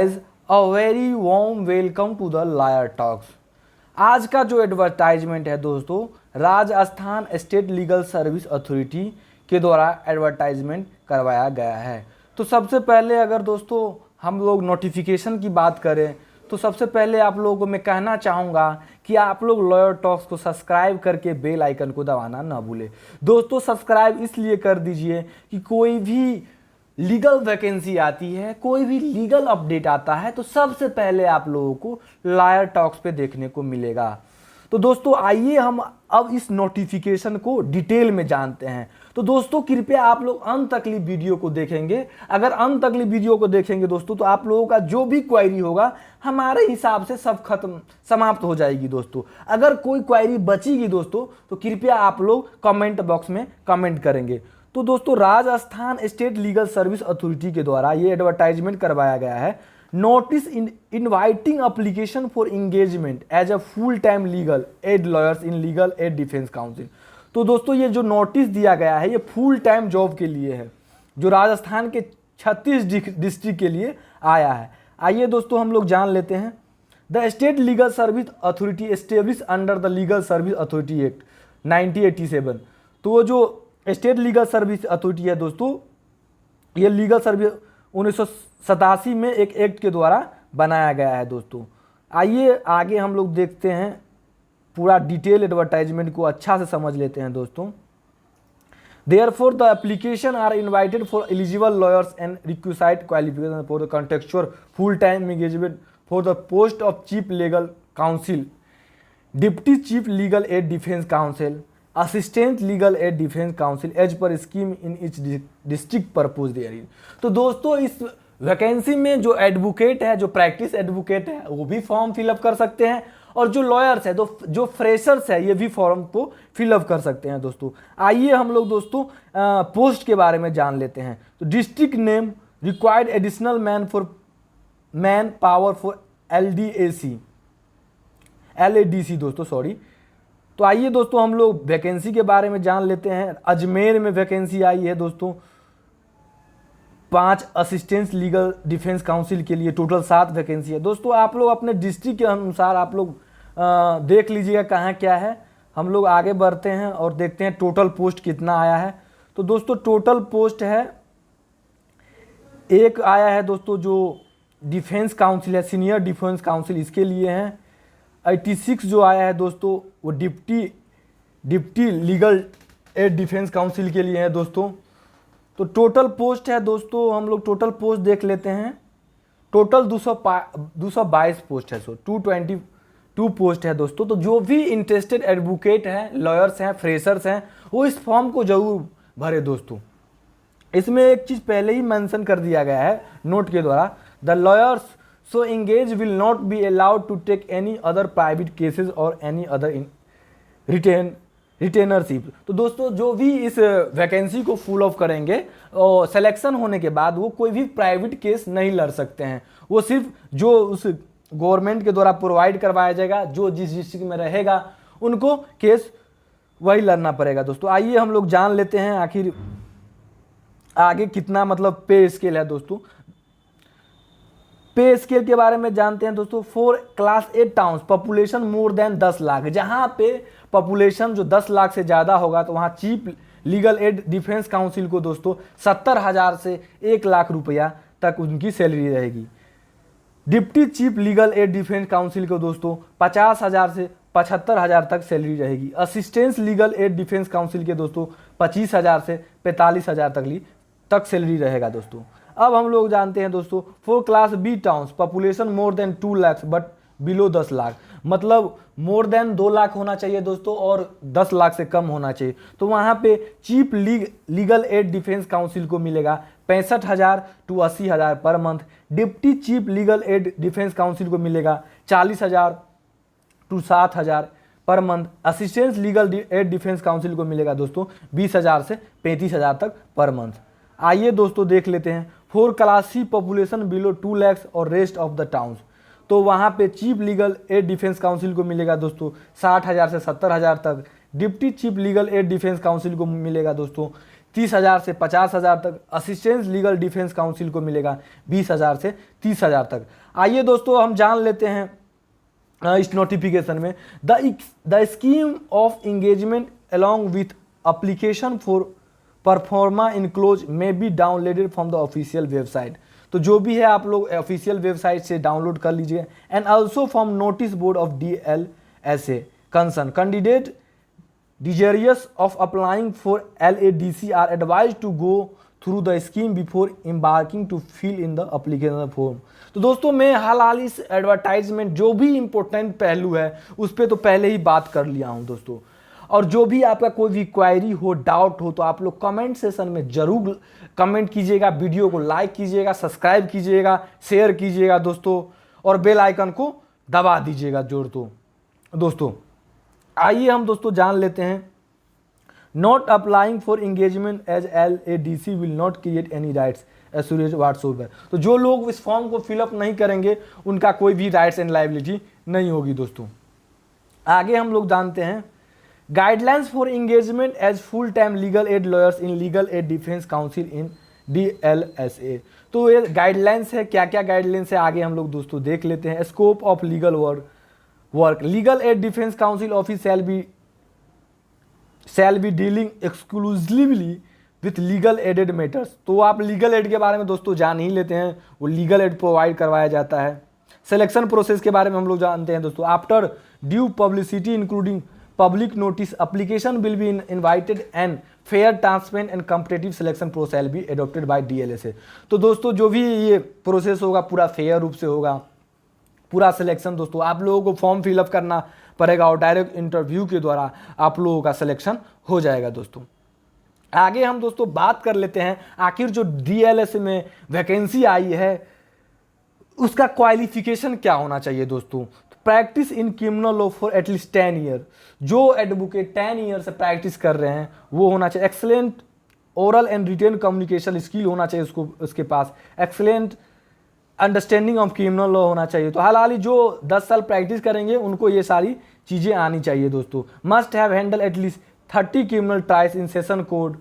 A very warm welcome to the lawyer talks. आज का जो एडवर्टाइजमेंट है दोस्तों, Rajasthan state legal service authority के द्वारा एडवर्टाइजमेंट करवाया गया है। तो सबसे पहले अगर दोस्तों हम लोग नोटिफिकेशन की बात करें तो सबसे पहले आप लोगों को मैं कहना चाहूँगा कि आप लोग लॉयर टॉक्स को सब्सक्राइब करके बेल आइकन को दबाना ना भूलें। दोस्तों सब्सक्राइब इसलिए कर दीजिए कि कोई भी लीगल वैकेंसी आती है, कोई भी लीगल अपडेट आता है तो सबसे पहले आप लोगों को लॉयर टॉक्स पे देखने को मिलेगा। तो दोस्तों आइए हम अब इस नोटिफिकेशन को डिटेल में जानते हैं। तो दोस्तों कृपया आप लोग अंत तक वीडियो को देखेंगे। अगर अंत तक वीडियो को देखेंगे दोस्तों तो आप लोगों का जो भी क्वेरी होगा हमारे हिसाब से सब खत्म समाप्त हो जाएगी। दोस्तों अगर कोई क्वेरी बचेगी दोस्तों तो कृपया आप लोग कमेंट बॉक्स में कमेंट करेंगे। तो दोस्तों Rajasthan state legal service authority के द्वारा ये एडवर्टाइजमेंट करवाया गया है। Notice inviting application for engagement as a full time legal aid lawyers in legal aid defence counsel. तो दोस्तों ये जो नोटिस दिया गया है ये फुल टाइम जॉब के लिए है, जो राजस्थान के 36 डिस्ट्रिक्ट के लिए आया है। आइए दोस्तों हम लोग जान लेते हैं। The state legal service authority establish under the legal service authority act 1987। तो वो जो स्टेट लीगल सर्विस अथॉरिटी है दोस्तों, ये लीगल सर्विस 1987 में एक एक्ट के द्वारा बनाया गया है। दोस्तों आइए आगे हम लोग देखते हैं, पूरा डिटेल एडवर्टाइजमेंट को अच्छा से समझ लेते हैं। दोस्तों Therefore, the application are invited for eligible lawyers and requisite qualification for the contextual full-time engagement for the post of Chief Legal Counsel, Deputy Chief Legal Aid Defense Counsel, Assistant Legal Aid Defense Counsel as per scheme in each district purpose therein। तो दोस्तों इस vacancy में जो advocate है, जो practice advocate है वो भी फॉर्म फिलअप कर सकते हैं, और जो लॉयर्स है, जो फ्रेशर्स है ये भी फॉर्म को फिलअप कर सकते हैं। दोस्तों आइए हम लोग दोस्तों पोस्ट के बारे में जान लेते हैं। तो district name required additional man power for LADC दोस्तों सॉरी। तो आइए दोस्तों हम लोग वैकेंसी के बारे में जान लेते हैं। अजमेर में वैकेंसी आई है दोस्तों 5 असिस्टेंट लीगल डिफेंस काउंसिल के लिए, टोटल 7 वैकेंसी है। दोस्तों आप लोग अपने डिस्ट्रिक्ट के अनुसार आप लोग देख लीजिएगा कहाँ क्या है। हम लोग आगे बढ़ते हैं और देखते हैं टोटल पोस्ट कितना आया है। तो दोस्तों टोटल पोस्ट है एक आया है दोस्तों, जो डिफेंस काउंसिल है, सीनियर डिफेंस काउंसिल, इसके लिए हैं। 86 जो आया है दोस्तों वो deputy legal aid defence counsel के लिए है दोस्तों। तो टोटल पोस्ट है दोस्तों, हम लोग टोटल पोस्ट देख लेते हैं। टोटल 222 पोस्ट है, 222 पोस्ट है दोस्तों। तो जो भी इंटरेस्टेड एडवोकेट हैं, लॉयर्स हैं, फ्रेशर्स हैं, वो इस फॉर्म को जरूर भरे दोस्तों। इसमें एक चीज़ पहले ही मेंशन कर दिया गया है नोट के द्वारा, the lawyers so engaged will not be allowed to take any other private cases or any other रिटेनरशिप। तो दोस्तों जो भी इस वैकेंसी को फुल ऑफ करेंगे और सिलेक्शन होने के बाद वो कोई भी प्राइवेट केस नहीं लड़ सकते हैं। वो सिर्फ जो उस गवर्नमेंट के द्वारा प्रोवाइड करवाया जाएगा, जो जिस डिस्ट्रिक्ट में रहेगा उनको केस वही लड़ना पड़ेगा। दोस्तों आइए हम लोग जान लेते हैं आखिर आगे कितना मतलब पे स्केल है। दोस्तों पे स्केल के बारे में जानते हैं दोस्तों। 4 class 8 towns population more then 10 lakh, जहां पे पॉपुलेशन जो 10 लाख से ज़्यादा होगा तो वहां chief legal aid defence counsel को दोस्तों 70,000 से 1 लाख रुपया तक उनकी सैलरी रहेगी। Deputy chief legal aid defence counsel को दोस्तों 50,000 से 75,000 तक सैलरी रहेगी। Assistance legal aid defence counsel के दोस्तों 25,000 से 45,000 तक सैलरी रहेगा। दोस्तों अब हम लोग जानते हैं दोस्तों 4 class B towns population more than 2 lakh but below 10 lakh, मतलब मोर देन 2 लाख होना चाहिए दोस्तों और 10 लाख से कम होना चाहिए। तो वहाँ पे chief legal aid defence counsel को मिलेगा 65,000 to 80,000 per month. Deputy chief legal aid defence counsel को मिलेगा 40,000 to 60,000 per month. Assistant legal aid defence counsel को मिलेगा दोस्तों 20,000 से 35,000 तक पर मंथ। आइए दोस्तों देख लेते हैं 4 class C population below 2 lakh और रेस्ट ऑफ द टाउन्स। तो वहाँ पे chief legal aid defence counsel को मिलेगा दोस्तों 60,000 से 70,000 तक। Deputy chief legal aid defence counsel को मिलेगा दोस्तों 30,000 से 50,000 तक। असिस्टेंट लीगल डिफेंस काउंसिल को मिलेगा 20,000 से 30,000 तक। आइए दोस्तों हम जान लेते हैं इस नोटिफिकेशन में the scheme of engagement along with application for proforma enclose may be downloaded from the official website. तो जो भी है आप लोग ऑफिशियल वेबसाइट से डाउनलोड कर लीजिए। And also from notice board of DLSA concern candidate desirous of applying for LADC are advised to go through the scheme before embarking to fill in the application form. तो दोस्तों मैं हाल इस advertisement जो भी important पहलू है उस पर तो पहले ही बात कर लिया हूं दोस्तों। और जो भी आपका कोई भी क्वायरी हो, डाउट हो, तो आप लोग कमेंट सेशन में जरूर कमेंट कीजिएगा, वीडियो को लाइक कीजिएगा, सब्सक्राइब कीजिएगा, शेयर कीजिएगा दोस्तों, और बेल आइकन को दबा दीजिएगा दोस्तों। आइए हम दोस्तों जान लेते हैं not applying for engagement as LADC will not create any rights assurance whatsoever. तो जो लोग इस फॉर्म को फिलअप नहीं करेंगे उनका कोई भी राइट्स एंड लायबिलिटी नहीं होगी दोस्तों। आगे हम लोग जानते हैं guidelines for engagement as full time legal aid lawyers in legal aid defence counsel in DLSA। तो ये गाइडलाइंस है, क्या क्या गाइडलाइंस है आगे हम लोग दोस्तों देख लेते हैं। Scope of legal work legal aid defence counsel office shall be dealing exclusively with legal aided matters. तो आप लीगल एड के बारे में दोस्तों जान ही लेते हैं, वो लीगल एड प्रोवाइड करवाया जाता है। सिलेक्शन प्रोसेस के बारे में हम लोग जानते हैं दोस्तों। After due publicity including public notice application will be invited and fair transparent and competitive selection process will be adopted by DLSA। तो दोस्तों जो भी ये प्रोसेस होगा पूरा फेयर रूप से होगा, पूरा सिलेक्शन दोस्तों आप लोगों को फॉर्म फिलअप करना पड़ेगा और डायरेक्ट इंटरव्यू के द्वारा आप लोगों का सिलेक्शन हो जाएगा दोस्तों। आगे हम दोस्तों बात कर लेते हैं आखिर जो DLSA में वैकेंसी आई है उसका क्वालिफिकेशन क्या होना चाहिए दोस्तों। Practice in criminal law for at least 10 year. जो एडवोकेट 10 ईयर से प्रैक्टिस कर रहे हैं वो होना चाहिए। Excellent oral and written communication skill होना चाहिए उसके पास। Excellent understanding of criminal law होना चाहिए। तो हाल ही जो 10 साल प्रैक्टिस करेंगे उनको ये सारी चीज़ें आनी चाहिए दोस्तों। Must have handle at least 30 criminal trials in session code.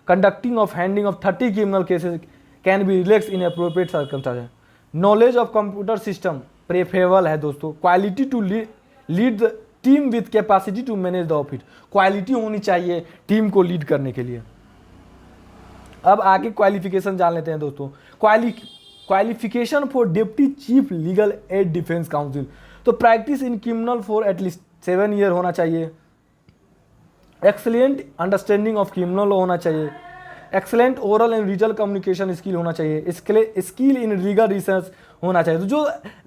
Conducting of handling of 30 criminal cases can be relax in appropriate circumstances. Knowledge of computer system preferable है दोस्तों। Quality to lead the team with capacity to manage the office. Quality होनी चाहिए team को lead करने के लिए। अब आगे क्वालिफिकेशन जान लेते हैं दोस्तों। Qualification for deputy chief legal aid defence counsel. तो practice in criminal for at least 7 year होना चाहिए। Excellent understanding of criminal law होना चाहिए। Excellent oral and written communication skill होना चाहिए। स्किल इन लीगल रिसर्च होना चाहिए। तो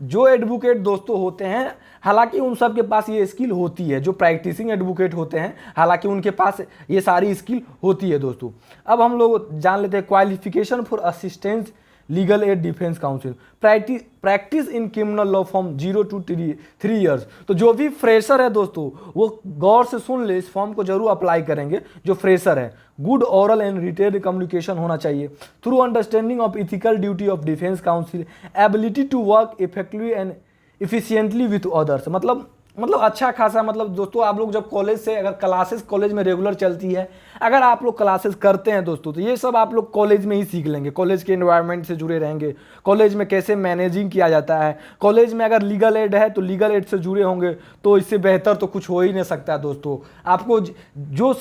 जो एडवोकेट दोस्तों होते हैं हालांकि उन सब के पास ये स्किल होती है, जो प्रैक्टिसिंग एडवोकेट होते हैं हालांकि उनके पास ये सारी स्किल होती है दोस्तों। अब हम लोग जान लेते हैं qualification for assistance legal aid defence council. Practice in criminal law from 0 to 3 years. तो जो भी फ्रेशर है दोस्तों वो गौर से सुन ले, इस फॉर्म को जरूर अप्लाई करेंगे जो फ्रेशर है। Good oral and written communication होना चाहिए। Through understanding of ethical duty of defence counsel, ability to work effectively and efficiently with others. मतलब अच्छा खासा, मतलब दोस्तों आप लोग जब कॉलेज से अगर क्लासेस कॉलेज में रेगुलर चलती है, अगर आप लोग क्लासेस करते हैं दोस्तों तो ये सब आप लोग कॉलेज में ही सीख लेंगे। कॉलेज के एनवायरनमेंट से जुड़े रहेंगे, कॉलेज में कैसे मैनेजिंग किया जाता है। कॉलेज में अगर लीगल एड है तो लीगल एड से जुड़े होंगे तो इससे बेहतर तो कुछ हो ही नहीं सकता दोस्तों। आपको जो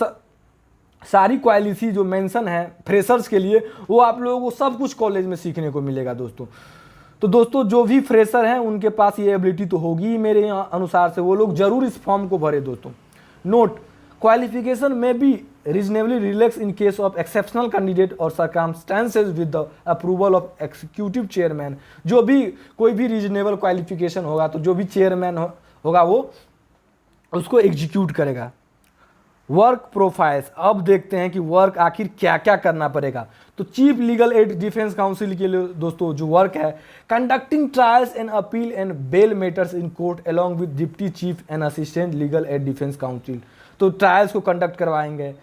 सारी क्वालिटी जो मेंशन है फ्रेशर्स के लिए वो आप लोगों को सब कुछ कॉलेज में सीखने को मिलेगा दोस्तों। तो दोस्तों जो भी फ्रेशर हैं उनके पास ये एबिलिटी तो होगी ही मेरे अनुसार से, वो लोग जरूर इस फॉर्म को भरे दोस्तों। नोट क्वालिफिकेशन में be reasonably relax in case of exceptional candidate और circumstances with the approval of executive chairman. जो भी कोई भी रीजनेबल क्वालिफिकेशन होगा तो जो भी चेयरमैन होगा वो उसको एग्जीक्यूट करेगा। वर्क प्रोफाइल्स, अब देखते हैं कि वर्क आखिर क्या क्या करना पड़ेगा। तो chief legal aid defence counsel के लिए दोस्तों जो वर्क है, conducting trials and appeal and bail matters in court along with deputy chief and assistant legal aid defence counsel. तो ट्रायल्स को कंडक्ट करवाएंगे।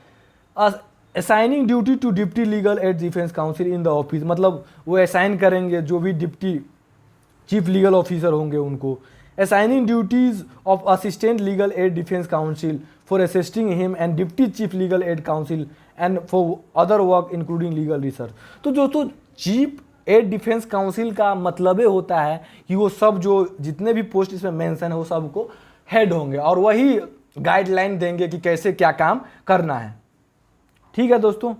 Assigning duty to deputy legal aid defence counsel in the office, मतलब वो assign करेंगे जो भी deputy chief legal officer होंगे उनको। assigning duties of assistant legal aid defense counsel for assisting him and deputy chief legal aid counsel and for other work including legal research. तो दोस्तों chief air defence council का मतलब ये होता है कि वो सब जो जितने भी पोस्ट इसमें मेंशन है वो सबको हेड होंगे और वही गाइडलाइन देंगे कि कैसे क्या काम करना है। ठीक है दोस्तों,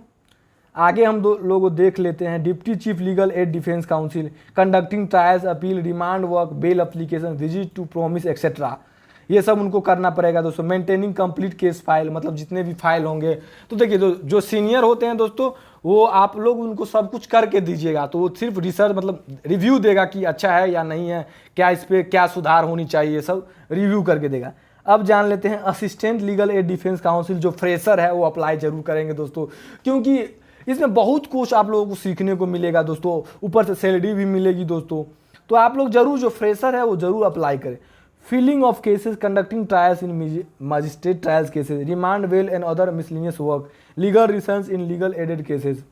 आगे हम दो लोगों देख लेते हैं। Deputy chief legal aid defence counsel conducting trials, appeal, remand work, bail application, visit to promise etcetera, ये सब उनको करना पड़ेगा दोस्तों। मेंटेनिंग कंप्लीट केस फाइल, मतलब जितने भी फाइल होंगे, तो देखिए जो सीनियर होते हैं दोस्तों वो आप लोग उनको सब कुछ करके दीजिएगा, तो वो सिर्फ रिसर्च मतलब रिव्यू देगा कि अच्छा है या नहीं है, क्या इस पर क्या सुधार होनी चाहिए, सब रिव्यू करके देगा। अब जान लेते हैं assistant legal aid defence council, जो फ्रेशर है वो अप्लाई जरूर करेंगे दोस्तों, क्योंकि इसमें बहुत कुछ आप लोगों को सीखने को मिलेगा दोस्तों, ऊपर से सैलरी भी मिलेगी दोस्तों। तो आप लोग जरूर जो फ्रेशर है वो जरूर अप्लाई करें। Filling of cases, conducting trials in magistrate trials cases, remand bail and other miscellaneous work, legal research in legal aided cases,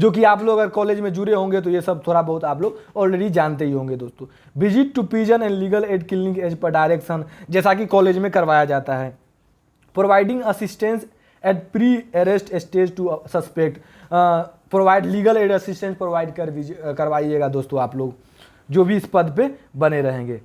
जो कि आप लोग अगर कॉलेज में जुड़े होंगे तो ये सब थोड़ा बहुत आप लोग ऑलरेडी जानते ही होंगे दोस्तों। Visit to prison and legal aid clinic as per direction, जैसा कि कॉलेज में करवाया जाता है। Providing assistance at pre arrest stage to suspect, provide legal aid assistance provide करवाइएगा दोस्तों आप लोग जो भी इस पद पे बने रहेंगे।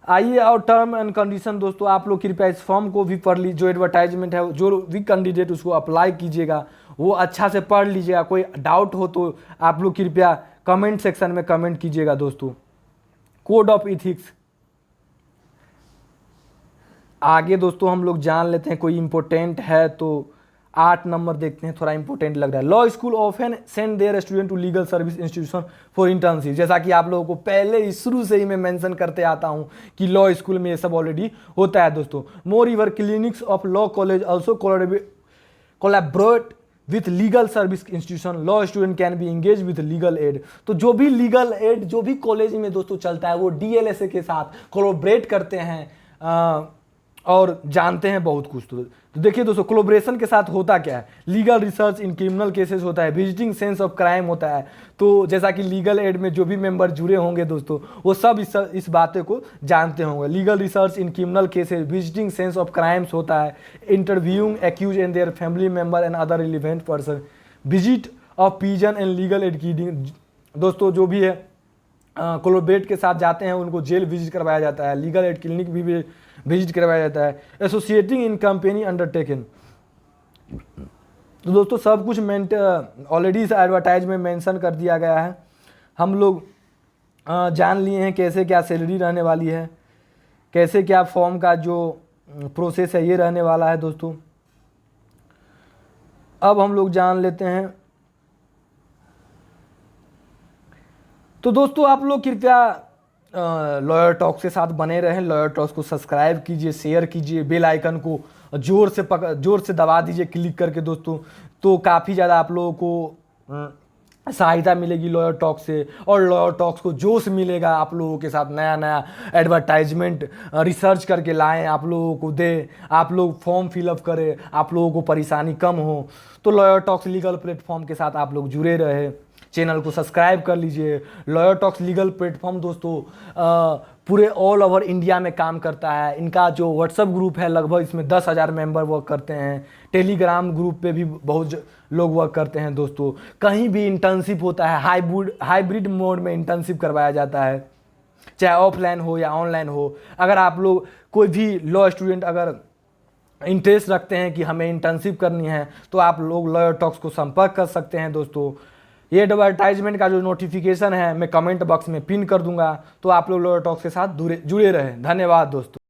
आइए और टर्म एंड कंडीशन दोस्तों आप लोग कृपया इस फॉर्म को भी पढ़ लीजिए, जो एडवर्टाइजमेंट है जो भी कैंडिडेट उसको अप्लाई कीजिएगा वो अच्छा से पढ़ लीजिएगा। कोई डाउट हो तो आप लोग कृपया कमेंट सेक्शन में कमेंट कीजिएगा दोस्तों। कोड ऑफ इथिक्स, आगे दोस्तों हम लोग जान लेते हैं, कोई इंपॉर्टेंट है तो 8 नंबर देखते हैं, थोड़ा इंपॉर्टेंट लग रहा है। Law school often send their student to legal service institution for internship, जैसा कि आप लोगों को पहले ही शुरू से ही मैं मेंशन करते आता हूं कि लॉ स्कूल में ये सब ऑलरेडी होता है दोस्तों। Moreover clinics of law college also collaborate with legal service institution, law student can be engage with legal aid. तो जो भी लीगल एड जो भी कॉलेज में दोस्तों चलता है वो DLSA के साथ कोलैबोरेट करते हैं और जानते हैं बहुत कुछ। तो देखिए दोस्तों कोलैबोरेशन के साथ होता क्या है, legal research in criminal cases होता है, विजिटिंग सेंस ऑफ क्राइम होता है। तो जैसा कि लीगल एड में जो भी मेंबर जुड़े होंगे दोस्तों वो सब इस बातें को जानते होंगे। Legal research in criminal cases, visiting scenes of crimes होता है, interviewing accused and their family member and other relevant person, visit of prison and legal aid कीडिंग, दोस्तों जो भी है कोलैबोरेट के साथ जाते हैं उनको जेल विजिट करवाया जाता है, लीगल एड क्लिनिक भी विजिट करवाया जाता है, एसोसिएटिंग इन कंपनी अंडरटेकन। तो दोस्तों सब कुछ ऑलरेडी इस एडवर्टाइज में मेंशन कर दिया गया है। हम लोग जान लिए हैं कैसे क्या सैलरी रहने वाली है, कैसे क्या फॉर्म का जो प्रोसेस है ये रहने वाला है दोस्तों। अब हम लोग जान लेते हैं, तो दोस्तों आप लोग कृपया लॉयर टॉक्स के साथ बने रहें। लॉयर टॉक्स को सब्सक्राइब कीजिए, शेयर कीजिए, बेल आइकन को जोर से दबा दीजिए क्लिक करके दोस्तों, तो काफ़ी ज़्यादा आप लोगों को सहायता मिलेगी लॉयर टॉक से, और लॉयर टॉक्स को जोश मिलेगा आप लोगों के साथ नया नया एडवर्टाइजमेंट रिसर्च करके लाएं, आप लोगों को दे, आप लोग फॉर्म फिलअप करें, आप लोगों को परेशानी कम हो। तो लॉयर टॉक्स लीगल प्लेटफॉर्म के साथ आप लोग जुड़े रहे, चैनल को सब्सक्राइब कर लीजिए। लॉयर टॉक्स लीगल प्लेटफॉर्म दोस्तों पूरे ऑल ओवर इंडिया में काम करता है। इनका जो व्हाट्सएप ग्रुप है लगभग इसमें 10,000 मेंबर वर्क करते हैं। टेलीग्राम ग्रुप पे भी बहुत लोग वर्क करते हैं दोस्तों। कहीं भी इंटर्नशिप होता है, हाइब्रिड मोड में इंटर्नशिप करवाया जाता है, चाहे ऑफलाइन हो या ऑनलाइन हो। अगर आप लोग कोई भी लॉ स्टूडेंट अगर इंटरेस्ट रखते हैं कि हमें इंटर्नशिप करनी है तो आप लोग लॉयर टॉक्स को संपर्क कर सकते हैं दोस्तों। ये एडवर्टाइजमेंट का जो नोटिफिकेशन है मैं कमेंट बॉक्स में पिन कर दूंगा, तो आप लोग लॉयर टॉक्स के साथ जुड़े रहें। धन्यवाद दोस्तों।